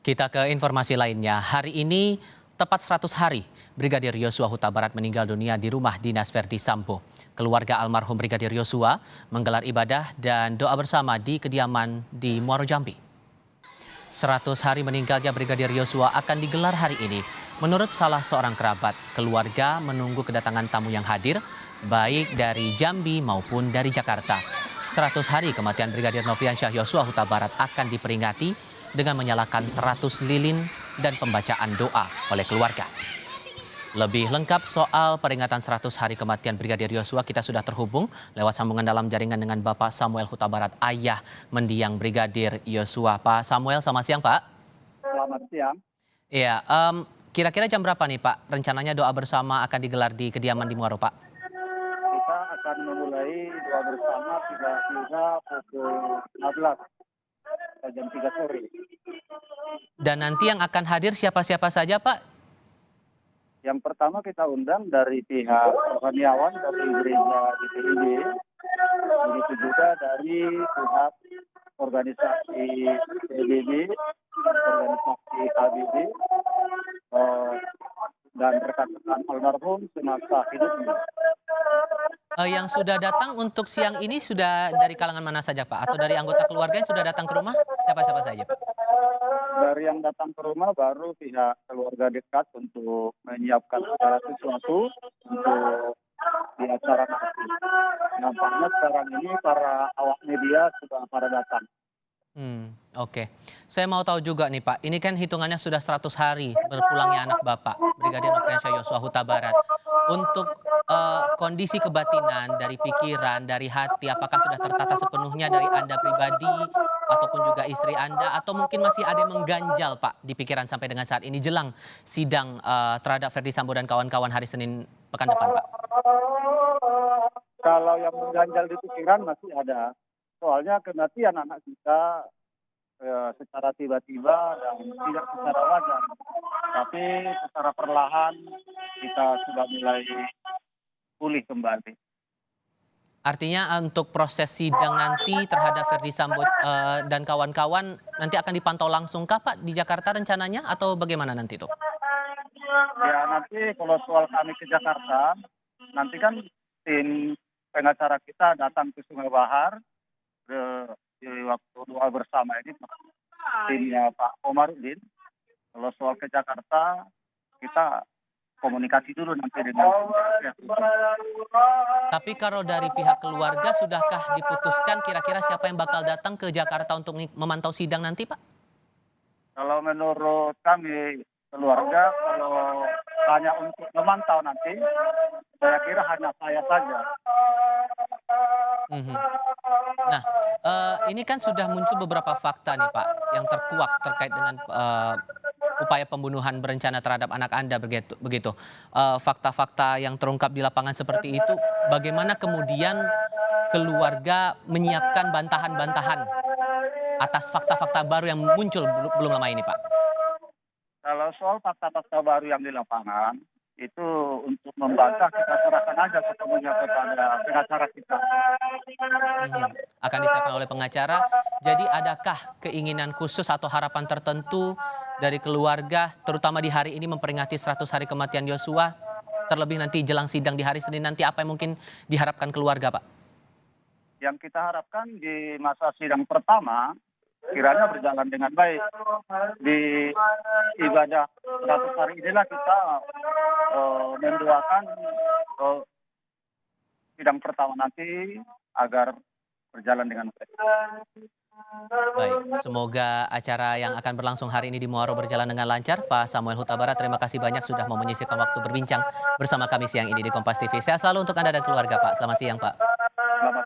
Kita ke informasi lainnya. Hari ini tepat 100 hari Brigadir Yosua Huta Barat meninggal dunia di rumah dinas Verdi Sambo. Keluarga almarhum Brigadir Yosua menggelar ibadah dan doa bersama di kediaman di Muaro Jambi. 100 hari meninggalnya Brigadir Yosua akan digelar hari ini. Menurut salah seorang kerabat, keluarga menunggu kedatangan tamu yang hadir, baik dari Jambi maupun dari Jakarta. 100 hari kematian Brigadir Nofriansyah Yosua Huta Barat akan diperingati dengan menyalakan 100 lilin dan pembacaan doa oleh keluarga. Lebih lengkap soal peringatan 100 hari kematian Brigadir Yosua, kita sudah terhubung lewat sambungan dalam jaringan dengan Bapak Samuel Huta Barat, ayah mendiang Brigadir Yosua. Pak Samuel, selamat siang Pak. Selamat siang. Iya, kira-kira jam berapa nih Pak? Rencananya doa bersama akan digelar di kediaman di Muaro Pak? Kita akan memulai doa bersama kira-kira pukul 15 jam 3 sore. Dan nanti yang akan hadir siapa-siapa saja Pak? Yang pertama kita undang dari pihak rohaniawan dari gereja GPIB, begitu juga dari pihak organisasi PBB, organisasi KBB, dan rekan-rekan almarhum semasa hidupnya. Yang sudah datang untuk siang ini sudah dari kalangan mana saja Pak? Atau dari anggota keluarga yang sudah datang ke rumah siapa-siapa saja Pak? Dari yang datang ke rumah baru pihak keluarga dekat untuk menyiapkan segala sesuatu untuk di acara nanti. Nampaknya sekarang ini para awak media sudah pada datang. Oke. Saya mau tahu juga nih Pak, ini kan hitungannya sudah 100 hari berpulangnya anak Bapak, Brigadir Nofriansyah Yosua Huta Barat. Untuk kondisi kebatinan dari pikiran, dari hati, apakah sudah tertata sepenuhnya dari Anda pribadi ataupun juga istri Anda, atau mungkin masih ada yang mengganjal Pak di pikiran sampai dengan saat ini jelang sidang terhadap Verdi Sambo dan kawan-kawan hari Senin pekan depan Pak? Kalau yang mengganjal di pikiran masih ada. Soalnya kematian anak kita secara tiba-tiba dan tidak secara wajar. Tapi secara perlahan kita sudah mulai pulih kembali. Artinya untuk proses sidang nanti terhadap Verdi Sambo dan kawan-kawan nanti akan dipantau langsung kah Pak di Jakarta rencananya atau bagaimana nanti itu? Ya nanti kalau soal kami ke Jakarta, nanti kan tim pengacara kita datang ke Sungai Bahar di waktu doa bersama ini timnya Pak Omarudin. Kalau soal ke Jakarta kita komunikasi dulu nanti dengan pihak. Tapi kalau dari pihak keluarga sudahkah diputuskan kira-kira siapa yang bakal datang ke Jakarta untuk memantau sidang nanti Pak? Kalau menurut kami keluarga, kalau hanya untuk memantau nanti, saya kira hanya saya saja. Nah, ini kan sudah muncul beberapa fakta nih Pak yang terkuak terkait dengan upaya pembunuhan berencana terhadap anak Anda begitu. Fakta-fakta yang terungkap di lapangan seperti itu, bagaimana kemudian keluarga menyiapkan bantahan-bantahan atas fakta-fakta baru yang muncul belum lama ini Pak? Kalau soal fakta-fakta baru yang di lapangan, itu untuk membantah kita serahkan aja sepenuhnya kepada pengacara kita. Akan disiapkan oleh pengacara. Jadi adakah keinginan khusus atau harapan tertentu dari keluarga, terutama di hari ini memperingati 100 hari kematian Yosua, terlebih nanti jelang sidang di hari Senin nanti, apa yang mungkin diharapkan keluarga Pak? Yang kita harapkan di masa sidang pertama, kiranya berjalan dengan baik. Di ibadah 100 hari inilah kita mendoakan sidang pertama nanti agar berjalan dengan baik. Baik, semoga acara yang akan berlangsung hari ini di Muaro berjalan dengan lancar. Pak Samuel Huta Barat, terima kasih banyak sudah mau menyisihkan waktu berbincang bersama kami siang ini di Kompas TV. Sehat selalu untuk Anda dan keluarga Pak. Selamat siang Pak. Selamat